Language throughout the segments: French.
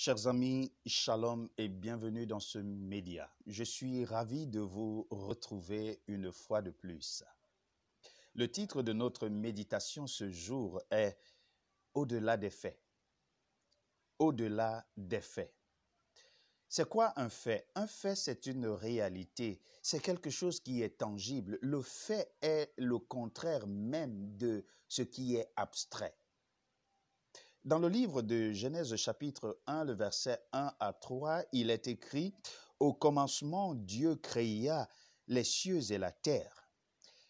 Chers amis, shalom et bienvenue dans ce média. Je suis ravi de vous retrouver une fois de plus. Le titre de notre méditation ce jour est Au-delà des faits. Au-delà des faits. C'est quoi un fait? Un fait, c'est une réalité. C'est quelque chose qui est tangible. Le fait est le contraire même de ce qui est abstrait. Dans le livre de Genèse chapitre 1, le verset 1 à 3, il est écrit « Au commencement, Dieu créa les cieux et la terre.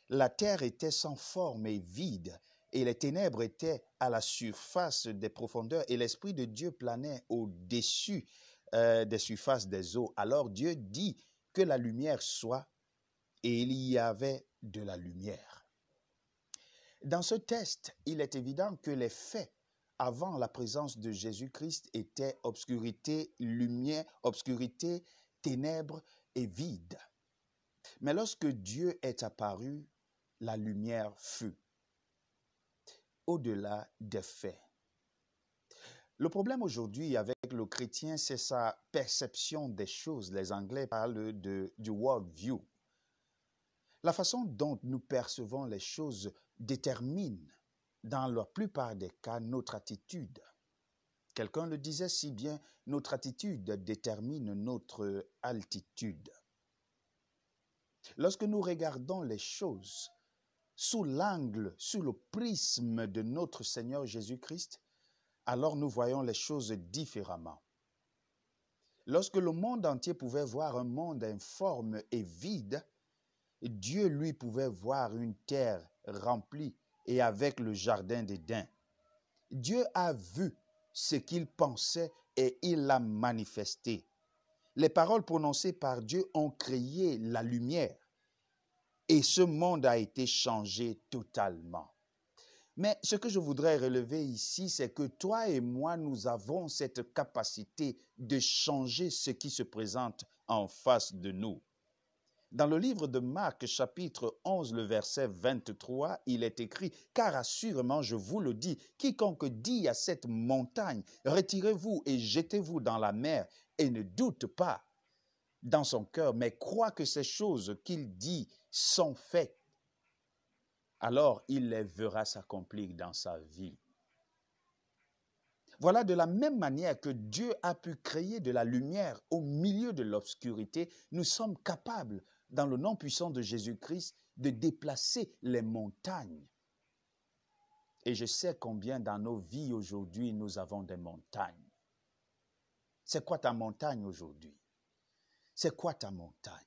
La terre était sans forme et vide, et les ténèbres étaient à la surface des profondeurs, et l'Esprit de Dieu planait au-dessus des surfaces des eaux. Alors Dieu dit que la lumière soit, et il y avait de la lumière. » Dans ce texte, il est évident que les faits avant la présence de Jésus-Christ étaient obscurité, lumière, obscurité, ténèbres et vide. Mais lorsque Dieu est apparu, la lumière fut. Au-delà des faits. Le problème aujourd'hui avec le chrétien, c'est sa perception des choses. Les Anglais parlent du world view. La façon dont nous percevons les choses détermine, dans la plupart des cas, notre attitude. Quelqu'un le disait si bien, notre attitude détermine notre altitude. Lorsque nous regardons les choses sous l'angle, sous le prisme de notre Seigneur Jésus-Christ, alors nous voyons les choses différemment. Lorsque le monde entier pouvait voir un monde informe et vide, Dieu, lui, pouvait voir une terre remplie et avec le jardin d'Éden. Dieu a vu ce qu'il pensait et il l'a manifesté. Les paroles prononcées par Dieu ont créé la lumière et ce monde a été changé totalement. Mais ce que je voudrais relever ici, c'est que toi et moi, nous avons cette capacité de changer ce qui se présente en face de nous. Dans le livre de Marc, chapitre 11, le verset 23, il est écrit « Car assurément, je vous le dis, quiconque dit à cette montagne, retirez-vous et jetez-vous dans la mer, et ne doute pas dans son cœur, mais croit que ces choses qu'il dit sont faites, alors il les verra s'accomplir dans sa vie. » Voilà de la même manière que Dieu a pu créer de la lumière au milieu de l'obscurité, nous sommes capables, dans le nom puissant de Jésus-Christ, de déplacer les montagnes. Et je sais combien dans nos vies aujourd'hui, nous avons des montagnes. C'est quoi ta montagne aujourd'hui? C'est quoi ta montagne?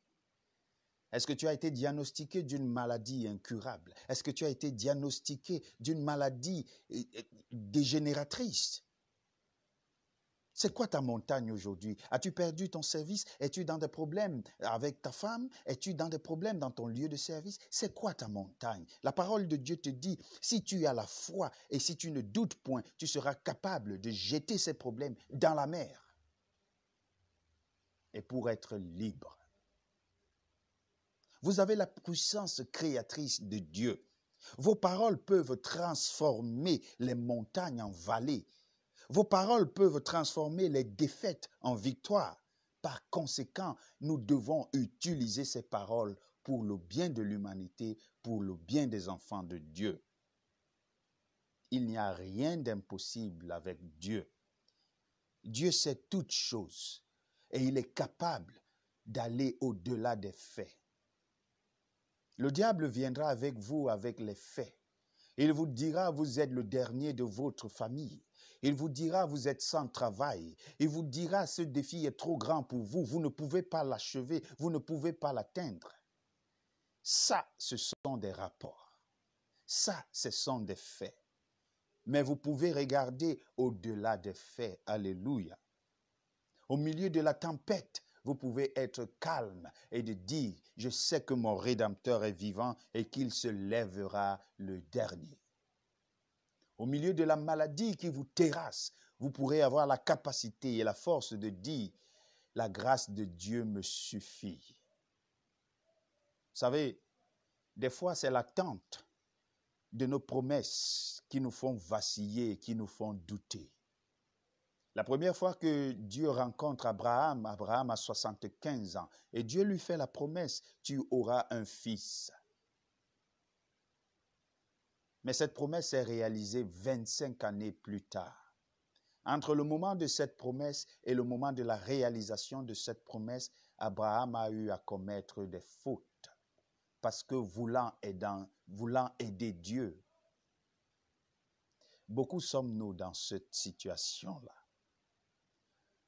Est-ce que tu as été diagnostiqué d'une maladie incurable? Est-ce que tu as été diagnostiqué d'une maladie dégénératrice? C'est quoi ta montagne aujourd'hui? As-tu perdu ton service? Es-tu dans des problèmes avec ta femme? Es-tu dans des problèmes dans ton lieu de service? C'est quoi ta montagne? La parole de Dieu te dit, si tu as la foi et si tu ne doutes point, tu seras capable de jeter ces problèmes dans la mer. Et pour être libre. Vous avez la puissance créatrice de Dieu. Vos paroles peuvent transformer les montagnes en vallées. Vos paroles peuvent transformer les défaites en victoire. Par conséquent, nous devons utiliser ces paroles pour le bien de l'humanité, pour le bien des enfants de Dieu. Il n'y a rien d'impossible avec Dieu. Dieu sait toutes choses et il est capable d'aller au-delà des faits. Le diable viendra avec vous avec les faits. Il vous dira, vous êtes le dernier de votre famille. Il vous dira, vous êtes sans travail. Il vous dira, ce défi est trop grand pour vous. Vous ne pouvez pas l'achever. Vous ne pouvez pas l'atteindre. Ça, ce sont des rapports. Ça, ce sont des faits. Mais vous pouvez regarder au-delà des faits. Alléluia. Au milieu de la tempête, vous pouvez être calme et de dire, je sais que mon Rédempteur est vivant et qu'il se lèvera le dernier. Au milieu de la maladie qui vous terrasse, vous pourrez avoir la capacité et la force de dire, la grâce de Dieu me suffit. Vous savez, des fois c'est l'attente de nos promesses qui nous font vaciller, qui nous font douter. La première fois que Dieu rencontre Abraham, Abraham a 75 ans, et Dieu lui fait la promesse, tu auras un fils. Mais cette promesse est réalisée 25 années plus tard. Entre le moment de cette promesse et le moment de la réalisation de cette promesse, Abraham a eu à commettre des fautes parce que voulant aider Dieu. Beaucoup sommes-nous dans cette situation-là.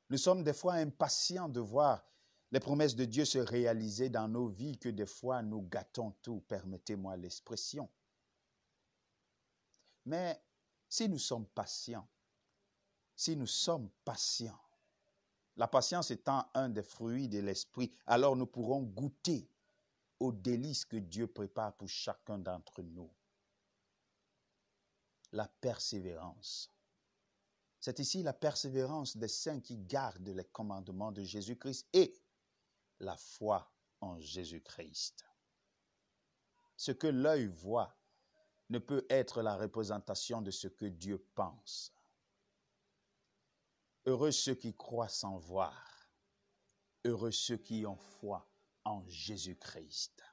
Nous sommes des fois impatients de voir les promesses de Dieu se réaliser dans nos vies que des fois nous gâtons tout, permettez-moi l'expression. Mais si nous sommes patients, la patience étant un des fruits de l'esprit, alors nous pourrons goûter aux délices que Dieu prépare pour chacun d'entre nous. La persévérance. C'est ici la persévérance des saints qui gardent les commandements de Jésus-Christ et la foi en Jésus-Christ. Ce que l'œil voit ne peut être la représentation de ce que Dieu pense. Heureux ceux qui croient sans voir. Heureux ceux qui ont foi en Jésus-Christ.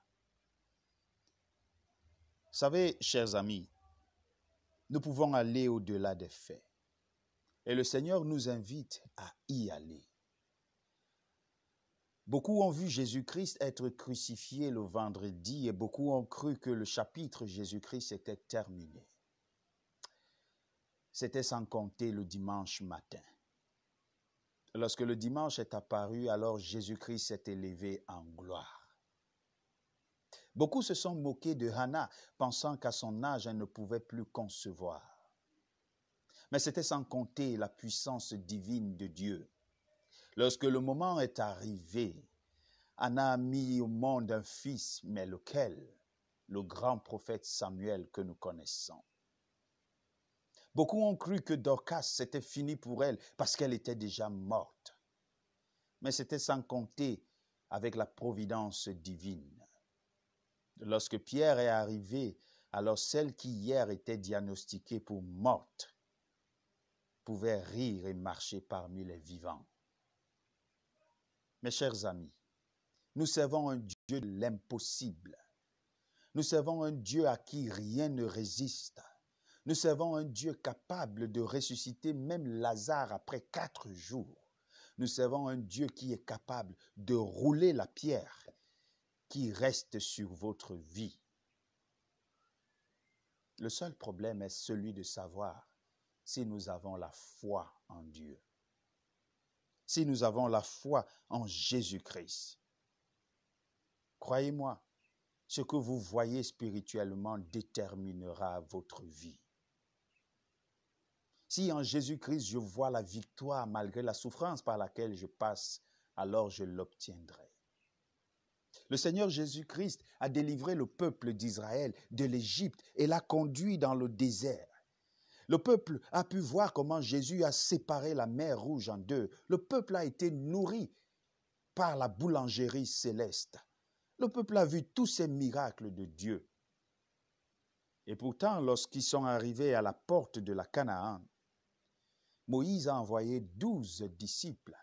Vous savez, chers amis, nous pouvons aller au-delà des faits. Et le Seigneur nous invite à y aller. Beaucoup ont vu Jésus-Christ être crucifié le vendredi et beaucoup ont cru que le chapitre Jésus-Christ était terminé. C'était sans compter le dimanche matin. Lorsque le dimanche est apparu, alors Jésus-Christ s'est élevé en gloire. Beaucoup se sont moqués de Hannah, pensant qu'à son âge, elle ne pouvait plus concevoir. Mais c'était sans compter la puissance divine de Dieu. Lorsque le moment est arrivé, Anna a mis au monde un fils, mais lequel? Le grand prophète Samuel que nous connaissons. Beaucoup ont cru que Dorcas, c'était fini pour elle parce qu'elle était déjà morte. Mais c'était sans compter avec la providence divine. Lorsque Pierre est arrivé, alors celle qui hier était diagnostiquée pour morte pouvait rire et marcher parmi les vivants. Mes chers amis, nous servons un Dieu de l'impossible. Nous servons un Dieu à qui rien ne résiste. Nous servons un Dieu capable de ressusciter même Lazare après 4 jours. Nous servons un Dieu qui est capable de rouler la pierre qui reste sur votre vie. Le seul problème est celui de savoir si nous avons la foi en Dieu. Si nous avons la foi en Jésus-Christ. Croyez-moi, ce que vous voyez spirituellement déterminera votre vie. Si en Jésus-Christ je vois la victoire malgré la souffrance par laquelle je passe, alors je l'obtiendrai. Le Seigneur Jésus-Christ a délivré le peuple d'Israël de l'Égypte et l'a conduit dans le désert. Le peuple a pu voir comment Jésus a séparé la mer Rouge en deux. Le peuple a été nourri par la boulangerie céleste. Le peuple a vu tous ces miracles de Dieu. Et pourtant, lorsqu'ils sont arrivés à la porte de la Canaan, Moïse a envoyé 12 disciples,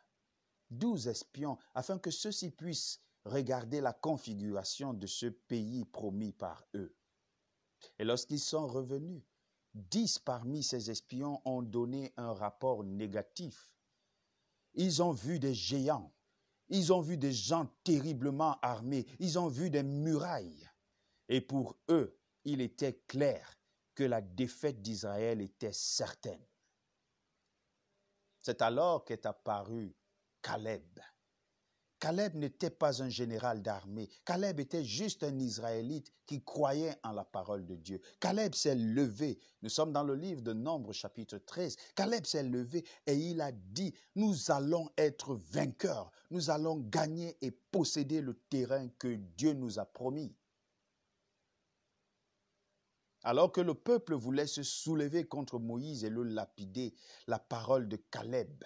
12 espions, afin que ceux-ci puissent regarder la configuration de ce pays promis par eux. Et lorsqu'ils sont revenus, 10 parmi ces espions ont donné un rapport négatif. Ils ont vu des géants, ils ont vu des gens terriblement armés, ils ont vu des murailles. Et pour eux, il était clair que la défaite d'Israël était certaine. C'est alors qu'est apparu Caleb. Caleb n'était pas un général d'armée. Caleb était juste un Israélite qui croyait en la parole de Dieu. Caleb s'est levé. Nous sommes dans le livre de Nombres, chapitre 13. Caleb s'est levé et il a dit, nous allons être vainqueurs. Nous allons gagner et posséder le terrain que Dieu nous a promis. Alors que le peuple voulait se soulever contre Moïse et le lapider, la parole de Caleb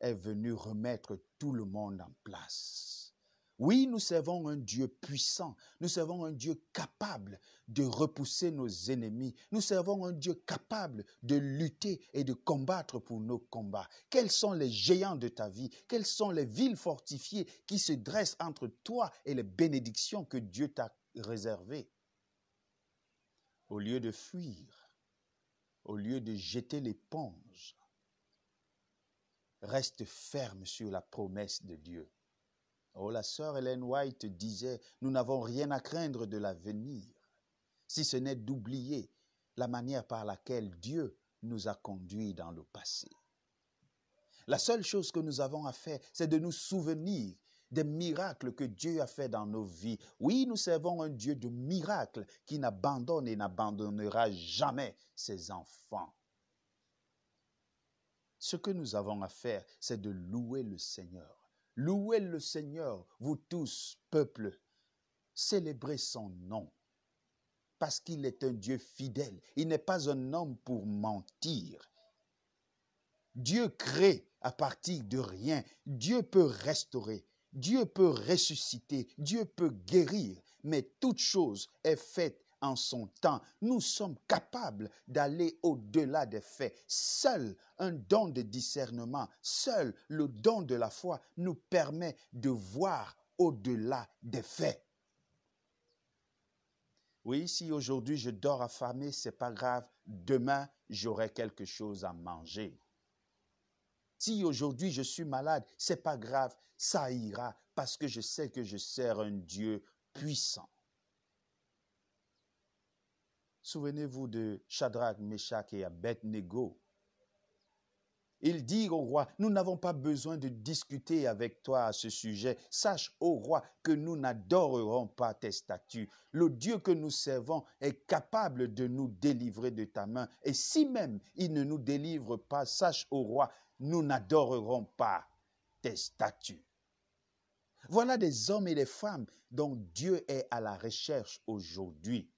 est venue remettre tout le monde en place. Oui, nous servons un Dieu puissant. Nous servons un Dieu capable de repousser nos ennemis. Nous servons un Dieu capable de lutter et de combattre pour nos combats. Quels sont les géants de ta vie? Quelles sont les villes fortifiées qui se dressent entre toi et les bénédictions que Dieu t'a réservées? Au lieu de fuir, au lieu de jeter l'éponge, reste ferme sur la promesse de Dieu. Oh, la sœur Ellen White disait, nous n'avons rien à craindre de l'avenir, si ce n'est d'oublier la manière par laquelle Dieu nous a conduits dans le passé. La seule chose que nous avons à faire, c'est de nous souvenir des miracles que Dieu a fait dans nos vies. Oui, nous servons un Dieu de miracles qui n'abandonne et n'abandonnera jamais ses enfants. Ce que nous avons à faire, c'est de louer le Seigneur. Louez le Seigneur, vous tous, peuple. Célébrez son nom. Parce qu'il est un Dieu fidèle. Il n'est pas un homme pour mentir. Dieu crée à partir de rien. Dieu peut restaurer. Dieu peut ressusciter. Dieu peut guérir. Mais toute chose est faite en son temps. Nous sommes capables d'aller au-delà des faits. Seul un don de discernement, seul le don de la foi nous permet de voir au-delà des faits. Oui, si aujourd'hui je dors affamé, c'est pas grave. Demain, j'aurai quelque chose à manger. Si aujourd'hui je suis malade, c'est pas grave. Ça ira parce que je sais que je sers un Dieu puissant. Souvenez-vous de Shadrach, Meshach et Abednego. Ils dirent au roi, nous n'avons pas besoin de discuter avec toi à ce sujet. Sache, ô roi, que nous n'adorerons pas tes statues. Le Dieu que nous servons est capable de nous délivrer de ta main. Et si même il ne nous délivre pas, sache, ô roi, nous n'adorerons pas tes statues. Voilà des hommes et des femmes dont Dieu est à la recherche aujourd'hui.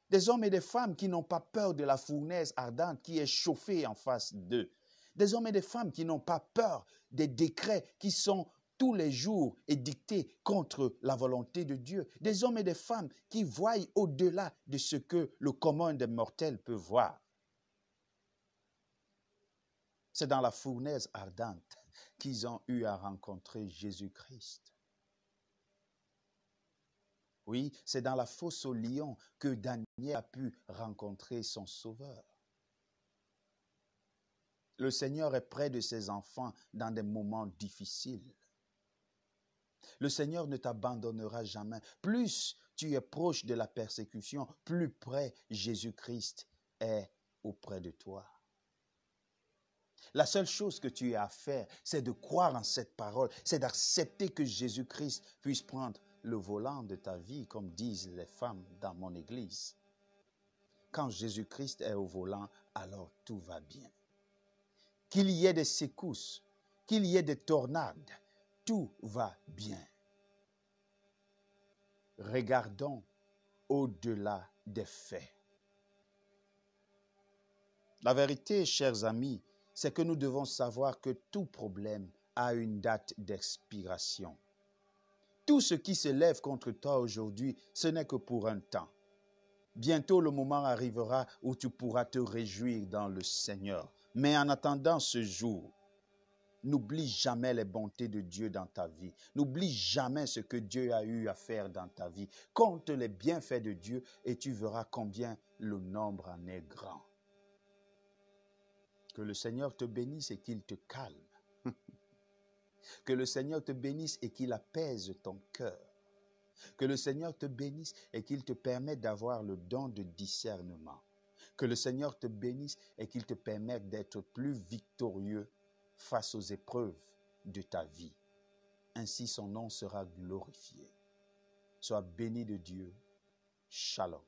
Des hommes et des femmes qui n'ont pas peur de la fournaise ardente qui est chauffée en face d'eux. Des hommes et des femmes qui n'ont pas peur des décrets qui sont tous les jours édictés contre la volonté de Dieu. Des hommes et des femmes qui voient au-delà de ce que le commun des mortels peut voir. C'est dans la fournaise ardente qu'ils ont eu à rencontrer Jésus-Christ. Oui, c'est dans la fosse au lion que Daniel a pu rencontrer son Sauveur. Le Seigneur est près de ses enfants dans des moments difficiles. Le Seigneur ne t'abandonnera jamais. Plus tu es proche de la persécution, plus près Jésus-Christ est auprès de toi. La seule chose que tu as à faire, c'est de croire en cette parole, c'est d'accepter que Jésus-Christ puisse prendre le volant de ta vie, comme disent les femmes dans mon église. Quand Jésus-Christ est au volant, alors tout va bien. Qu'il y ait des secousses, qu'il y ait des tornades, tout va bien. Regardons au-delà des faits. La vérité, chers amis, c'est que nous devons savoir que tout problème a une date d'expiration. Tout ce qui se lève contre toi aujourd'hui, ce n'est que pour un temps. Bientôt, le moment arrivera où tu pourras te réjouir dans le Seigneur. Mais en attendant ce jour, n'oublie jamais les bontés de Dieu dans ta vie. N'oublie jamais ce que Dieu a eu à faire dans ta vie. Compte les bienfaits de Dieu et tu verras combien le nombre en est grand. Que le Seigneur te bénisse et qu'il te calme. Que le Seigneur te bénisse et qu'il apaise ton cœur. Que le Seigneur te bénisse et qu'il te permette d'avoir le don de discernement. Que le Seigneur te bénisse et qu'il te permette d'être plus victorieux face aux épreuves de ta vie. Ainsi son nom sera glorifié. Sois béni de Dieu. Shalom.